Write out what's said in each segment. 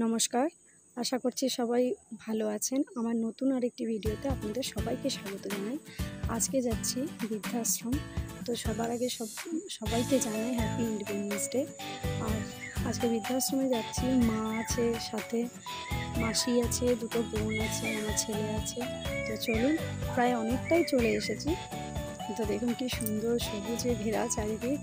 নমস্কার, আশা করছি সবাই ভালো আছেন। আমার নতুন আরেকটি ভিডিওতে আপনাদের সবাইকে স্বাগত জানাই। আজকে যাচ্ছি বৃদ্ধাশ্রম। তো সবার আগে সবাইকে জানাই হ্যাপি ইন্ডিপেন্ডেন্স ডে। আর আজকে বৃদ্ধাশ্রমে যাচ্ছি, মা আছে সাথে, মাসি আছে, দুটো বোন আছে, আমার ছেলে আছে। তো চলুন, প্রায় অনেকটাই চলে এসেছি। তো দেখুন কি সুন্দর সবুজে ঘেরা চারিদিক।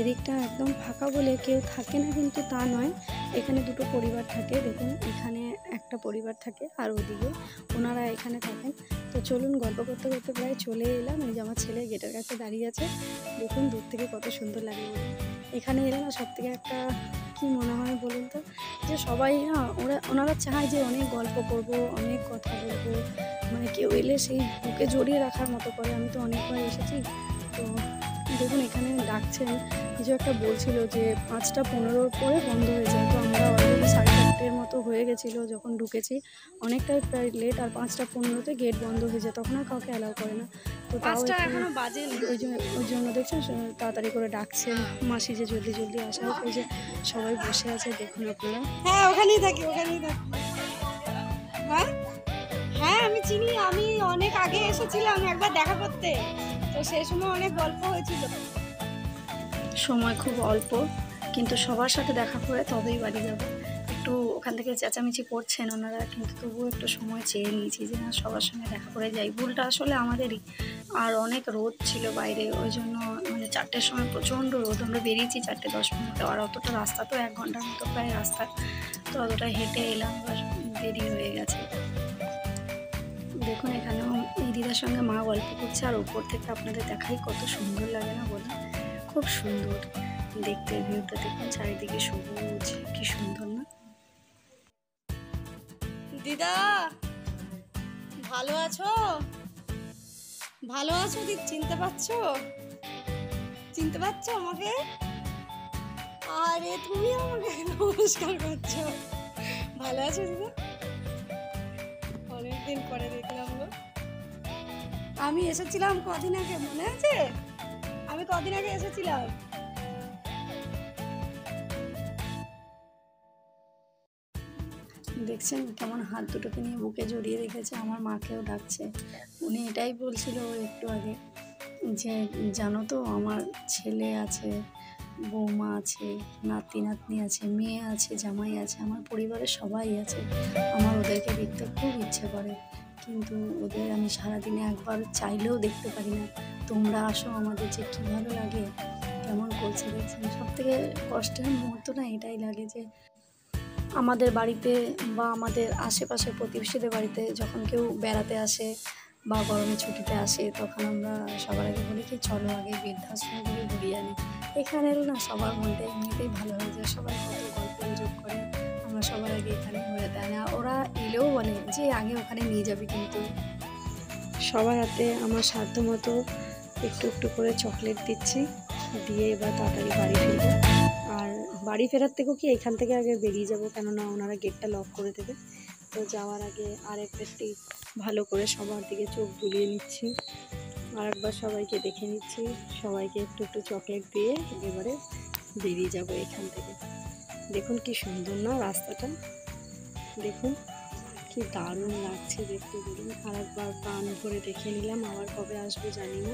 এদিকটা একদম ফাঁকা বলে কেউ থাকে না কিন্তু তা নয়, এখানে দুটো পরিবার থাকে। দেখুন এখানে একটা পরিবার থাকে আর ওদিকে ওনারা এখানে থাকেন। তো চলুন, গল্প করতে করতে প্রায় চলে এলাম। এই যে আমার ছেলে গেটের কাছে দাঁড়িয়ে আছে, দেখুন দূর থেকে কত সুন্দর লাগে। এখানে এলে না সব থেকে একটা কি মনে হয় বলুন তো, যে সবাই না ওনারা চায় যে অনেক গল্প করব, অনেক কথা বলবো, মানে কেউ এলে সেই বুকে জড়িয়ে রাখার মতো করে। আমি তো অনেকবার এসেছি। তো দেখুন এখানে ডাকছেন, কিছু একটা বলছিল যে 5:15 পরে বন্ধ হয়ে যায়। তো আমরা অলরেডি 4:30 মতো হয়ে গেছিলো যখন ঢুকেছি, অনেকটাই প্রায় লেট। আর 5:15 গেট বন্ধ হয়ে যায়, তখন আর কাউকে অ্যালাউ করে না। তো তাও এখনো বাজে, ওই জন্য দেখছেন তাড়াতাড়ি করে ডাকছে মাসি যে জলদি জলদি আসা হোক। এই যে সবাই বসে আছে দেখুন আপনারা। হ্যাঁ ওখানেই থাকি। হ্যাঁ আমি চিনি, আমি অনেক আগে এসেছিলাম একবার দেখা করতে, তো সেই সময় অনেক গল্প হয়েছিল। সময় খুব অল্প, কিন্তু সবার সাথে দেখা করে তবেই বাড়ি যাবো। একটু ওখান থেকে চেঁচামেচি করছেন ওনারা, কিন্তু তবুও একটু সময় চেয়ে নিয়েছি যে না, সবার সঙ্গে দেখা করে যাই। ভুলটা আসলে আমাদেরই। আর অনেক রোদ ছিল বাইরে, ওই জন্য মানে 4টের সময় প্রচণ্ড রোদ। আমরা বেরিয়েছি 4:10 আর অতটা রাস্তা তো 1 ঘন্টার মতো প্রায় রাস্তা। তো অতটা হেঁটে এলাম, দেরি হয়ে গেছে। দেখুন এখানেও এই দিদার সঙ্গে মা গল্প করছে, আর উপর থেকে আপনাদের দেখাই কত সুন্দর লাগে না বলুন। খুব সুন্দর দেখতে ভিউটা, দেখুন চারিদিকে সবুজ, কি সুন্দর না। দিদা ভালো আছো? ভালো আছো দিদি? চিনতে পারছো আমাকে? আরে তুমি আমাকে নমস্কার করছো। ভালো আছো দিদা? অনেকদিন পরে দেখলাম গো। আমি এসেছিলাম কদিন আগে, মনে আছে? আমি কদিন আগে এসেছিলাম। দেখছেন কেমন হাত দুটোকে নিয়ে বুকে জড়িয়ে রেখেছে, আমার মাকেও ডাকছে। উনি এটাই বলছিল একটু আগে যে জানো তো, আমার ছেলে আছে, বৌমা আছে, নাতি নাতনি আছে, মেয়ে আছে, জামাই আছে, আমার পরিবারের সবাই আছে। আমার ওদেরকে দেখতে খুব ইচ্ছে করে, কিন্তু ওদের আমি সারাদিনে একবার চাইলেও দেখতে পারি না। তোমরা আসো, আমাদের যে কী ভালো লাগে। কেমন করছে দেখছেন। সব থেকে কষ্টের মুহূর্ত না এটাই লাগে, যে আমাদের বাড়িতে বা আমাদের আশেপাশের প্রতিবেশীদের বাড়িতে যখন কেউ বেড়াতে আসে বা গরমে ছুটিতে আসে, তখন আমরা সবার আগে বলি কি চলো আগে বৃদ্ধাশ্রমগুলি ঘুরিয়ে আনি। এখানে এলে না সবার মনটা এমনিতেই ভালো হয়ে যায়, সবাই কত গল্প গুজব করে, আমরা সবার আগে এখানে ঘুরাতে আনি। আর ওরা এলেও বলে যে আগে ওখানে নিয়ে যাবি। কিন্তু সবার হাতে আমার সাধ্য মতো একটু একটু করে চকলেট দিচ্ছি, দিয়ে এবার তাড়াতাড়ি বাড়ি ফিরবো। আর বাড়ি ফেরার থেকেও কি এখান থেকে আগে বেরিয়ে যাব, কেননা ওনারা গেটটা লক করে দেবে। তো যাওয়ার আগে আরেকবারটি ভালো করে সবার দিকে চোখ বুলিয়ে নিচ্ছি, আরেকবার সবাইকে দেখে নিচ্ছি, সবাইকে একটু একটু চকলেট দিয়ে এবারে বেরিয়ে যাব এখান থেকে। দেখুন কি সুন্দর না রাস্তাটা, দেখুন কি দারুণ লাগছে দেখতে বলুন। আরেকবার প্রাণ ভরে দেখে নিলাম, আবার কবে আসবো জানি না।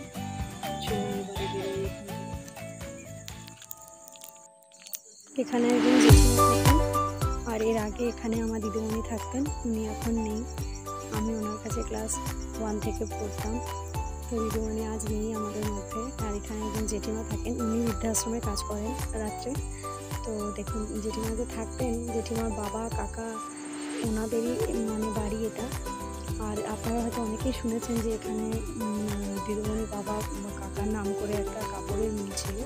চলুন এবারে বেরোই এখান থেকে। এখানে একজন জেঠিমা থাকেন, আর এর আগে এখানে আমার দিদিমণি থাকতেন, উনি এখন নেই। আমি ওনার কাছে ক্লাস 1 থেকে পড়তাম। তো দিদিমণি আজ নেই আমাদের মধ্যে। আর এখানে একজন জেঠিমা থাকেন, উনি বৃদ্ধাশ্রমে কাজ করেন রাত্রে। তো দেখুন জেঠিমা যে থাকতেন, জেঠিমার বাবা কাকা ওনাদেরই মানে বাড়ি এটা। আর আপনারা হয়তো অনেকেই শুনেছেন যে এখানে দিদিমণির বাবা কাকার নাম করে একটা কাপড়ের মিল ছিল,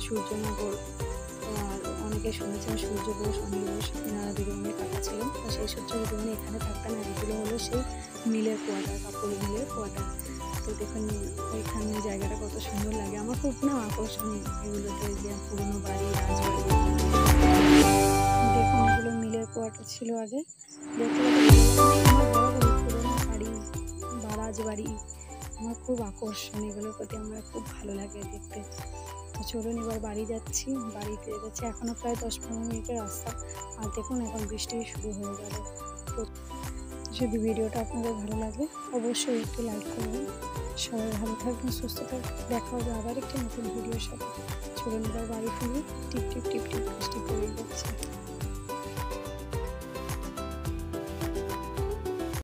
সূর্যনগর। আর অনেকে শুনেছেন সূর্য বোস, অনিল বোস, এনারা দিদিমণির কাকা ছিলেন। তো সেই সূত্রে দিদিমণি এখানে থাকতেন। আর এগুলো হলো সেই মিলের কোয়ার্টার, কাপড়ের মিলের কোয়ার্টার। তো দেখুন ওইখানে জায়গাটা কত সুন্দর লাগে, আমার খুব না আকর্ষণ এগুলোতে, যে পুরনো বাড়ি, রাজবাড়ি। দেখুন এগুলো মিলের কোয়ার্টার ছিল আগে। দেখতে আমার বড় বড় পুরনো বাড়ি বা রাজবাড়ি, আমার খুব আকর্ষণ, এগুলোর প্রতি আমার খুব ভালো লাগে দেখতে। তো চলুন এবার বাড়ি যাচ্ছি, বাড়িতে যাচ্ছি, এখনও প্রায় 10-15 মিনিটের রাস্তা। আর দেখুন এখন বৃষ্টি শুরু হয়ে গেল। তো যদি ভিডিওটা আপনাদের ভালো লাগে অবশ্যই একটু লাইক করবেন। সবাই ভালো থাকবেন, সুস্থ থাকবেন, দেখা হবে আবার একটি নতুন ভিডিওর সাথে। চলুন এবার বাড়ি ফিরি, টিপ টিপ টিপ টিপ বৃষ্টি পড়ে।